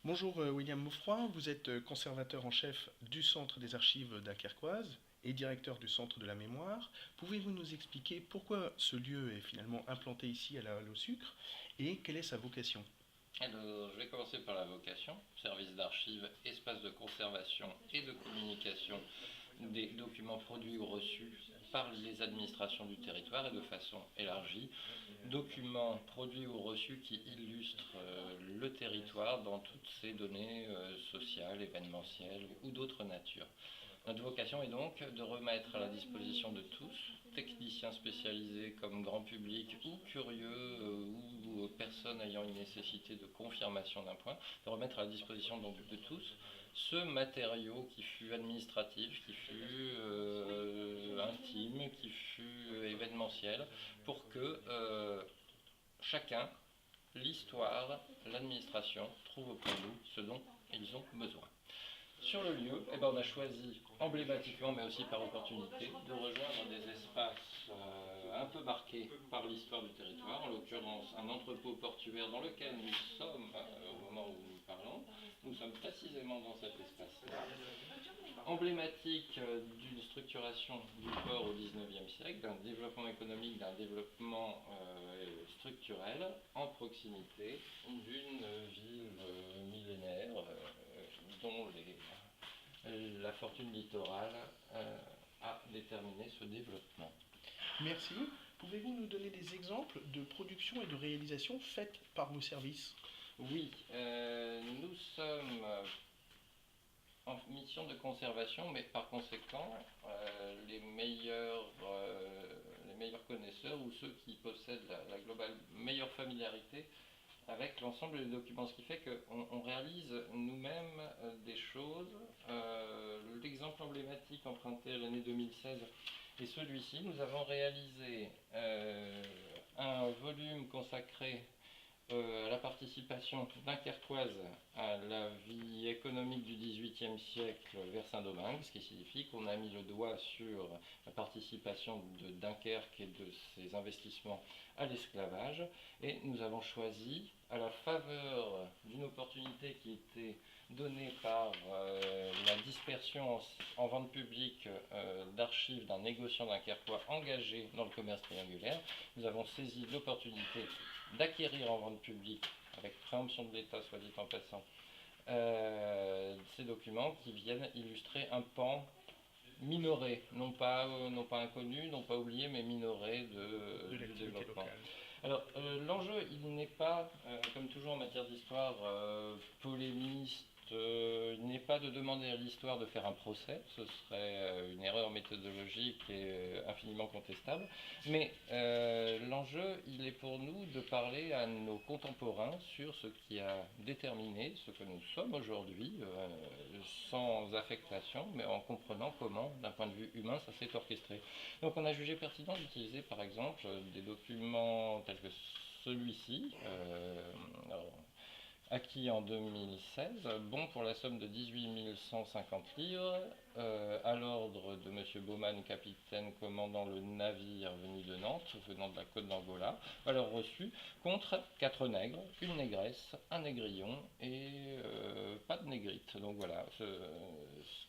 Bonjour William Maufroy, vous êtes conservateur en chef du Centre des archives dunkerquoises et directeur du Centre de la mémoire. Pouvez-vous nous expliquer pourquoi ce lieu est finalement implanté ici à La Halle au Sucre et quelle est sa vocation? Alors, je vais commencer par la vocation, service d'archives, espace de conservation et de communication des documents produits ou reçus par les administrations du territoire et de façon élargie, documents produits ou reçus qui illustrent le territoire dans toutes ses données sociales, événementielles ou d'autres natures. Notre vocation est donc de remettre à la disposition de tous, techniciens spécialisés comme grand public ou curieux ou personnes ayant une nécessité de confirmation d'un point, de remettre à la disposition donc de tous ce matériau qui fut administratif, qui fut intime, qui fut événementiel, pour que chacun, l'histoire, l'administration, trouve auprès de nous ce dont ils ont besoin. Sur le lieu, on a choisi emblématiquement, mais aussi par opportunité, de rejoindre des espaces un peu marqués par l'histoire du territoire, en l'occurrence un entrepôt portuaire dans lequel nous sommes au moment où nous parlons. Nous sommes précisément dans cet espace-là, emblématique d'une structuration du port au XIXe siècle, d'un développement économique, d'un développement structurel, en proximité d'une ville millénaire dont la fortune littorale a déterminé ce développement. Merci. Pouvez-vous nous donner des exemples de production et de réalisation faites par vos services? Oui, nous sommes en mission de conservation, mais par conséquent, les meilleurs connaisseurs ou ceux qui possèdent la globale meilleure familiarité avec l'ensemble des documents, ce qui fait qu'on réalise nous-mêmes des choses. L'exemple emblématique emprunté à l'année 2016 est celui-ci. Nous avons réalisé un volume consacré à la participation dunkerquoise à la vie économique du XVIIIe siècle vers Saint-Domingue, ce qui signifie qu'on a mis le doigt sur la participation de Dunkerque et de ses investissements à l'esclavage, et nous avons choisi, à la faveur d'une opportunité qui était donnée par la dispersion en vente publique d'archives d'un négociant dunkerquois engagé dans le commerce triangulaire, nous avons saisi l'opportunité d'acquérir en vente publique, avec préemption de l'État, soit dit en passant, ces documents qui viennent illustrer un pan minoré, non pas inconnu, non pas oublié, mais minoré De du l'activité développement. locale. Alors, l'enjeu, il n'est pas, comme toujours en matière d'histoire, polémiste. Il n'est pas de demander à l'histoire de faire un procès, ce serait une erreur méthodologique et infiniment contestable. Mais l'enjeu, il est pour nous de parler à nos contemporains sur ce qui a déterminé ce que nous sommes aujourd'hui, sans affectation, mais en comprenant comment, d'un point de vue humain, ça s'est orchestré. Donc on a jugé pertinent d'utiliser par exemple des documents tels que celui-ci, acquis en 2016, bon pour la somme de 18 150 livres, à l'ordre de M. Baumann, capitaine commandant le navire venu de Nantes, venant de la côte d'Angola, valeur reçue, contre 4 nègres, une négresse, un négrillon et pas de négrite. Donc voilà, ce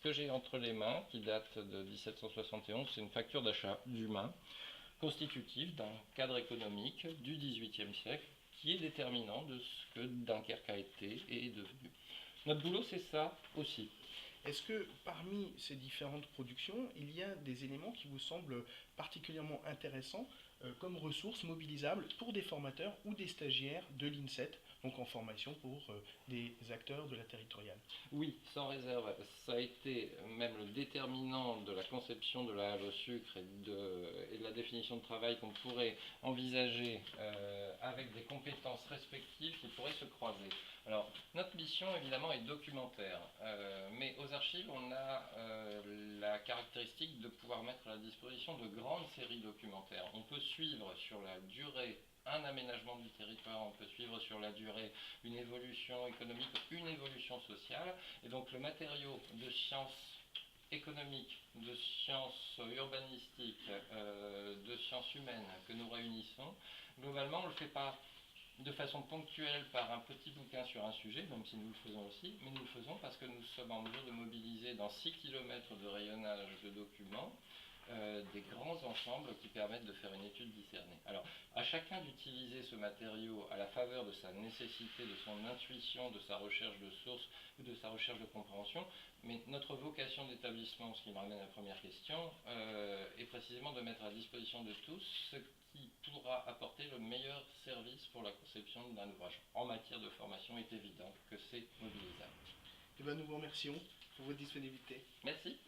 que j'ai entre les mains, qui date de 1771, c'est une facture d'achat d'humains, constitutive d'un cadre économique du XVIIIe siècle, qui est déterminant de ce que Dunkerque a été et est devenu. Notre boulot, c'est ça aussi. Est-ce que parmi ces différentes productions, il y a des éléments qui vous semblent particulièrement intéressants comme ressources mobilisables pour des formateurs ou des stagiaires de l'INSET, donc en formation pour des acteurs de la territoriale? Oui, sans réserve. Ça a été même le déterminant de la conception de la halle au sucre et de la définition de travail qu'on pourrait envisager avec des compétences respectives qui pourraient se croiser. Alors, notre mission, évidemment, est documentaire, mais aux archives, on a la caractéristique de pouvoir mettre à la disposition de grandes séries documentaires. On peut suivre sur la durée un aménagement du territoire, on peut suivre sur la durée une évolution économique, une évolution sociale, et donc le matériau de sciences économiques, de sciences urbanistiques, de sciences humaines que nous réunissons, globalement on ne le fait pas de façon ponctuelle par un petit bouquin sur un sujet, même si nous le faisons aussi, mais nous le faisons parce que nous sommes en mesure de mobiliser dans 6 km de rayonnage de documents des grands ensembles qui permettent de faire une étude discernée. Alors, à chacun d'utiliser ce matériau à la faveur de sa nécessité, de son intuition, de sa recherche de sources, de sa recherche de compréhension, mais notre vocation d'établissement, ce qui me ramène à la première question, est précisément de mettre à disposition de tous ce qui pourra apporter le meilleur service pour la conception d'un ouvrage. En matière de formation, il est évident que c'est mobilisable. Eh ben, nous vous remercions pour votre disponibilité. Merci.